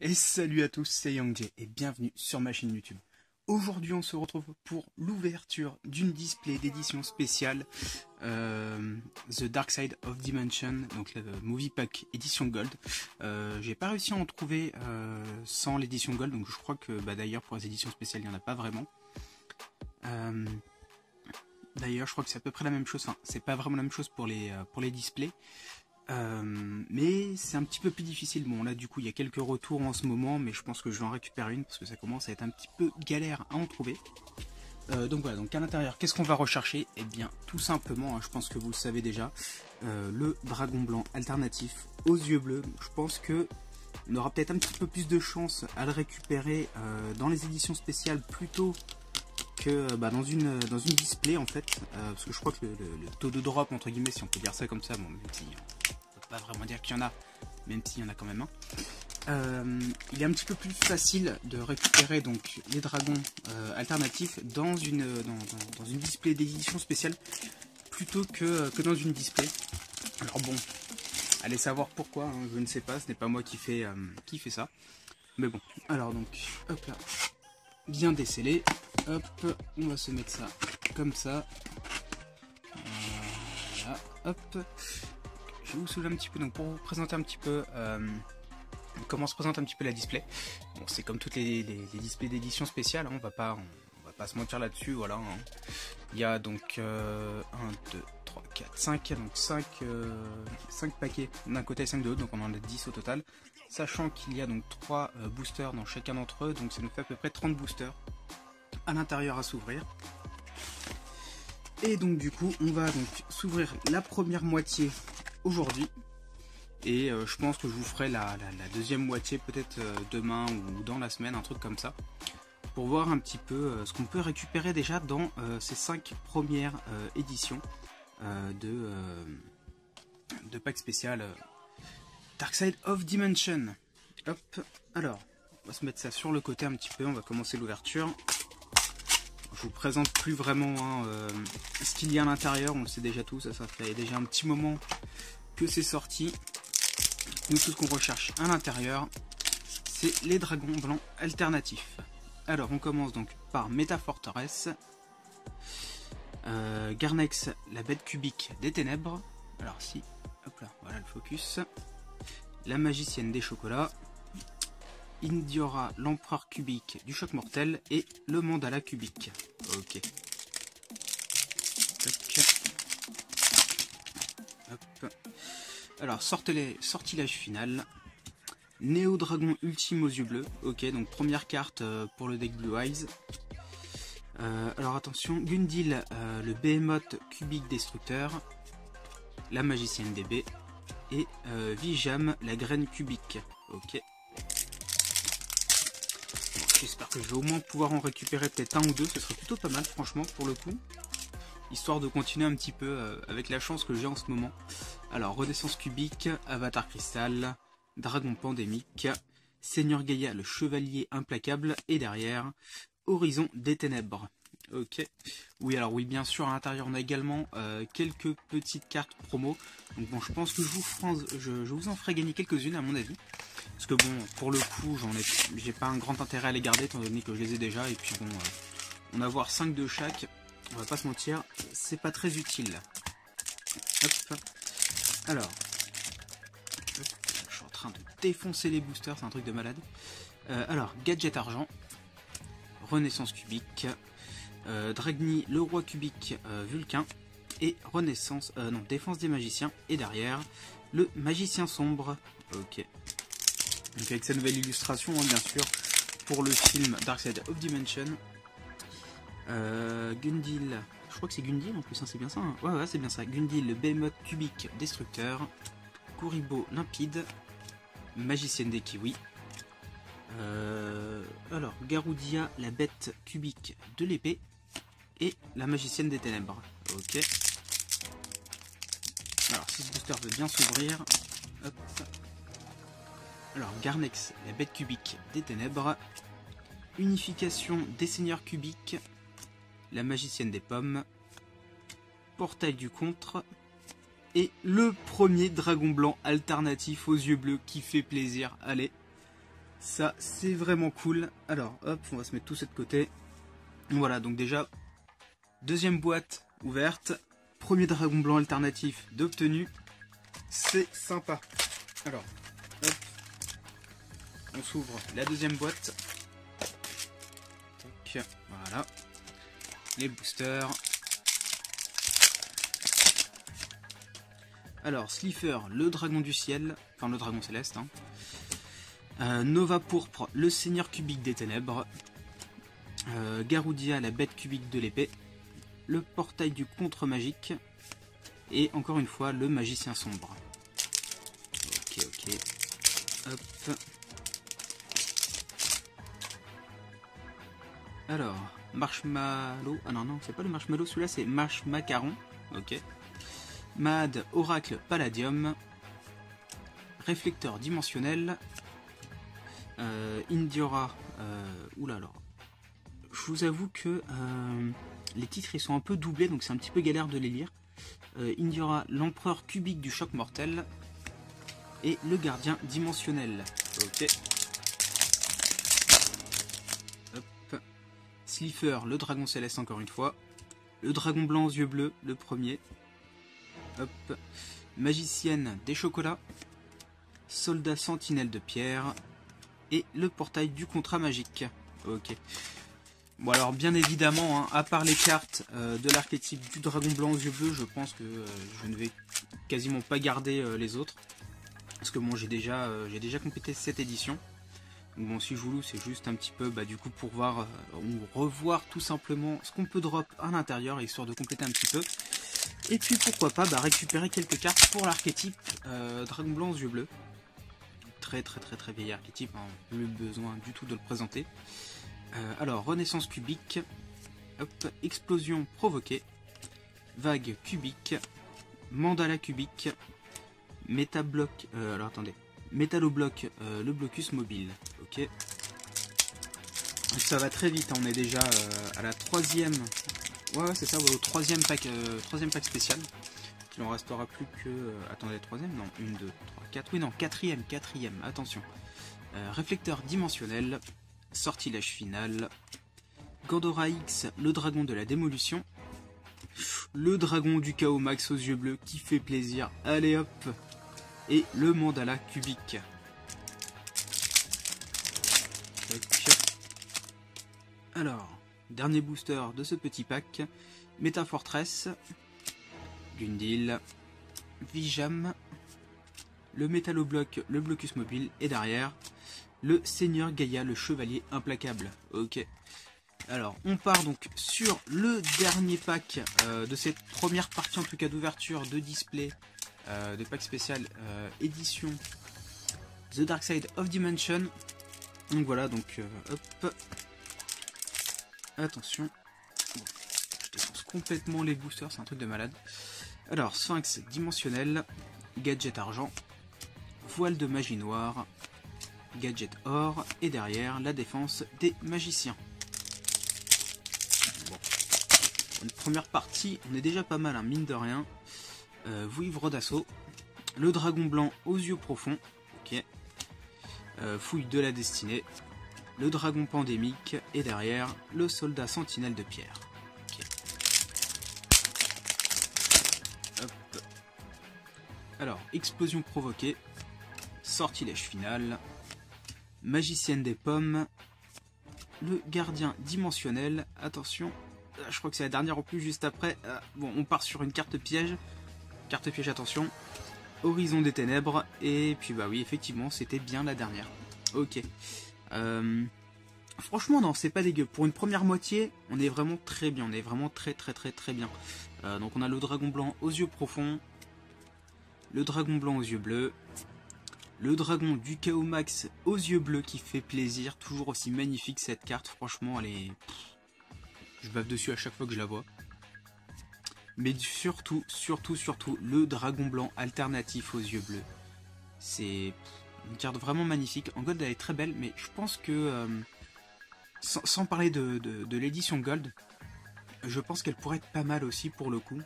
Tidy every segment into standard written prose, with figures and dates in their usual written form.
Et salut à tous, c'est YangJ et bienvenue sur ma chaîne YouTube. Aujourd'hui on se retrouve pour l'ouverture d'une display d'édition spéciale The Dark Side of Dimension, donc le Movie Pack édition Gold. J'ai pas réussi à en trouver sans l'édition Gold, donc je crois que d'ailleurs pour les éditions spéciales il n'y en a pas vraiment. D'ailleurs je crois que c'est à peu près la même chose, enfin c'est pas vraiment la même chose pour les displays. Mais c'est un petit peu plus difficile. Bon là du coup il y a quelques retours en ce moment, mais je pense que je vais en récupérer une parce que ça commence à être un petit peu galère à en trouver. Donc voilà, donc à l'intérieur qu'est-ce qu'on va rechercher? Eh bien tout simplement, hein, je pense que vous le savez déjà, le dragon blanc alternatif aux yeux bleus. Je pense que on aura peut-être un petit peu plus de chance à le récupérer dans les éditions spéciales plutôt que dans une display en fait, parce que je crois que le taux de drop entre guillemets, si on peut dire ça comme ça, bon même si on peut pas vraiment dire qu'il y en a, même s'il y en a quand même un, il est un petit peu plus facile de récupérer donc les dragons alternatifs dans une display d'édition spéciale plutôt que dans une display. Alors bon, allez savoir pourquoi, hein, je ne sais pas, ce n'est pas moi qui fait ça, mais bon. Alors donc hop là, bien décellé. Hop, on va se mettre ça comme ça. Voilà, hop. Je vais vous saouler un petit peu donc pour vous présenter un petit peu comment se présente un petit peu la display. Bon, c'est comme toutes les displays d'édition spéciale, hein, on va pas se mentir là-dessus, voilà. Hein. Il y a donc 1, 2, 3, 4, 5, donc 5 paquets d'un côté et 5 de l'autre, donc on en a 10 au total. Sachant qu'il y a donc 3 boosters dans chacun d'entre eux, donc ça nous fait à peu près 30 boosters à l'intérieur à s'ouvrir. Et donc du coup on va donc s'ouvrir la première moitié aujourd'hui et je pense que je vous ferai la deuxième moitié peut-être demain ou dans la semaine, un truc comme ça, pour voir un petit peu ce qu'on peut récupérer déjà dans ces 5 premières éditions de pack spécial Dark Side of Dimension. Hop, alors on va se mettre ça sur le côté un petit peu, on va commencer l'ouverture. Je vous présente plus vraiment hein, ce qu'il y a à l'intérieur, on le sait déjà tous, ça fait déjà un petit moment que c'est sorti. Nous, tout ce qu'on recherche à l'intérieur, c'est les dragons blancs alternatifs. Alors on commence donc par Meta Fortress, Garnex, la bête cubique des ténèbres, alors si, hop là, voilà le focus, la magicienne des chocolats, Indiora, l'empereur cubique du choc mortel et le mandala cubique. Ok. Hop. Alors, sortilège final. Néo Dragon ultime aux yeux bleus. Ok, donc première carte pour le deck Blue Eyes. Alors attention, Gundil, le Behemoth cubique destructeur. La magicienne DB. Et Vijam, la graine cubique. Ok. J'espère que je vais au moins pouvoir en récupérer peut-être un ou deux, ce serait plutôt pas mal franchement pour le coup. Histoire de continuer un petit peu avec la chance que j'ai en ce moment. Alors, Renaissance cubique, Avatar cristal, Dragon pandémique, Seigneur Gaïa le chevalier implacable, et derrière, Horizon des ténèbres. Ok. Oui, alors oui, bien sûr, à l'intérieur on a également quelques petites cartes promo. Donc bon, je pense que je vous en ferai gagner quelques-unes à mon avis. Parce que bon, pour le coup, j'ai pas un grand intérêt à les garder étant donné que je les ai déjà. Et puis bon, en avoir 5 de chaque, on va pas se mentir, c'est pas très utile. Hop. Alors, je suis en train de défoncer les boosters, c'est un truc de malade. Alors, Gadget argent, Renaissance cubique, Dragni le roi cubique Vulcain, et Renaissance, non, défense des magiciens, et derrière, le magicien sombre. Ok. Donc avec sa nouvelle illustration, hein, bien sûr, pour le film Dark Side of Dimension. Gundil, je crois que c'est Gundil en plus, hein, c'est bien ça. Hein. Ouais, c'est bien ça. Gundil, le Behemoth cubique destructeur. Kuribo limpide. Magicienne des kiwis. Alors, Garoudia, la bête cubique de l'épée. Et la magicienne des ténèbres. Ok. Alors, si ce booster veut bien s'ouvrir. Hop. Alors, Garnex, la bête cubique des ténèbres, Unification des seigneurs cubiques, la magicienne des pommes, Portail du contre, et le premier dragon blanc alternatif aux yeux bleus qui fait plaisir. Allez, Ça, c'est vraiment cool. Alors, hop, on va se mettre tout ça de côté. Voilà, donc déjà, deuxième boîte ouverte. Premier dragon blanc alternatif d'obtenu. C'est sympa. Alors, hop, on s'ouvre la deuxième boîte. Tac, voilà. Les boosters. Alors, Slifer, le dragon du ciel. Enfin, le dragon céleste, hein. Nova Pourpre, le seigneur cubique des ténèbres. Garoudia, la bête cubique de l'épée. Le portail du contre magique. Et encore une fois, le magicien sombre. Ok. Hop. Alors, Marshmallow. Ah non, c'est pas le Marshmallow, celui-là c'est Marshmacaron. Ok. Mad, Oracle, Palladium. Réflecteur dimensionnel. Indiora. Oula alors. Je vous avoue que les titres ils sont un peu doublés, donc c'est un petit peu galère de les lire. Indiora, l'empereur cubique du choc mortel. Et le gardien dimensionnel. Ok. Hop. Slifer, le dragon céleste encore une fois. Le dragon blanc aux yeux bleus, le premier. Hop. Magicienne des chocolats. Soldat sentinelle de pierre. Et le portail du contrat magique. Ok. Bon alors bien évidemment, hein, à part les cartes de l'archétype du dragon blanc aux yeux bleus, je pense que je ne vais quasiment pas garder les autres. Parce que bon, j'ai déjà complété cette édition. Donc bon, si je vous loue, c'est juste un petit peu du coup pour voir ou revoir tout simplement ce qu'on peut drop à l'intérieur, histoire de compléter un petit peu. Et puis pourquoi pas récupérer quelques cartes pour l'archétype dragon blanc aux yeux bleus. Très vieil archétype, hein, plus besoin du tout de le présenter. Alors, renaissance cubique, hop, explosion provoquée, vague cubique, mandala cubique, métabloc, alors attendez, métallobloc, le blocus mobile, ok. Ça va très vite, hein, on est déjà à la troisième, ouais c'est ça, ouais, au troisième pack spécial. Il en restera plus que, attendez, troisième, non, 1, 2, 3, 4, oui non, quatrième, attention. Réflecteur dimensionnel, sortilège final, Gandora X, le dragon de la démolition, le dragon du chaos max aux yeux bleus qui fait plaisir, allez hop, et le mandala cubique. Alors, dernier booster de ce petit pack, Métafortress, Gundil, Vijam, le métallobloc, le blocus mobile, et derrière, le seigneur Gaïa, le chevalier implacable. Ok. Alors, on part donc sur le dernier pack de cette première partie, en tout cas d'ouverture de display de pack spécial édition The Dark Side of Dimension. Donc voilà, donc hop. Attention. Bon, je défonce complètement les boosters, c'est un truc de malade. Alors, Sphinx dimensionnel, gadget argent, voile de magie noire, gadget or, et derrière la défense des magiciens. Bon. Une première partie, on est déjà pas mal, hein, mine de rien. Vouivre d'assaut, le dragon blanc aux yeux profonds, ok. Fouille de la destinée, le dragon pandémique, et derrière le soldat sentinelle de pierre. Okay. Hop. Alors, explosion provoquée, sortilège final, magicienne des pommes, le gardien dimensionnel, attention, je crois que c'est la dernière en plus juste après, bon on part sur une carte piège, attention, horizon des ténèbres, et puis bah oui effectivement c'était bien la dernière, ok. Franchement non c'est pas dégueu, pour une première moitié on est vraiment très bien, on est vraiment très bien. Donc on a le dragon blanc aux yeux profonds, le dragon blanc aux yeux bleus, le dragon du chaos max aux yeux bleus qui fait plaisir, toujours aussi magnifique cette carte, franchement elle est... Je bave dessus à chaque fois que je la vois. Mais surtout, le dragon blanc alternatif aux yeux bleus. C'est une carte vraiment magnifique. En gold elle est très belle, mais je pense que... sans parler de l'édition gold, je pense qu'elle pourrait être pas mal aussi pour le coup.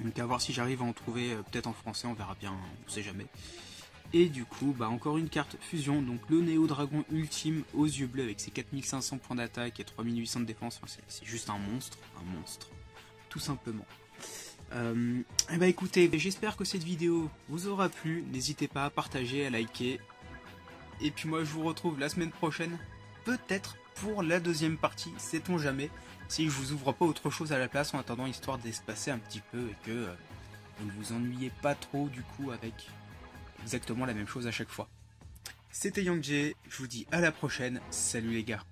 Donc à voir si j'arrive à en trouver peut-être en français, on verra bien, on sait jamais. Et du coup, bah encore une carte fusion, donc le Néo Dragon ultime aux yeux bleus avec ses 4500 points d'attaque et 3800 de défense, enfin, c'est juste un monstre, tout simplement. Et bah écoutez, j'espère que cette vidéo vous aura plu, n'hésitez pas à partager, à liker, et puis moi je vous retrouve la semaine prochaine, peut-être pour la deuxième partie, sait-on jamais, si je vous ouvre pas autre chose à la place en attendant, histoire d'espacer un petit peu et que vous ne vous ennuyez pas trop du coup avec exactement la même chose à chaque fois. C'était Yang Jie, je vous dis à la prochaine, salut les gars.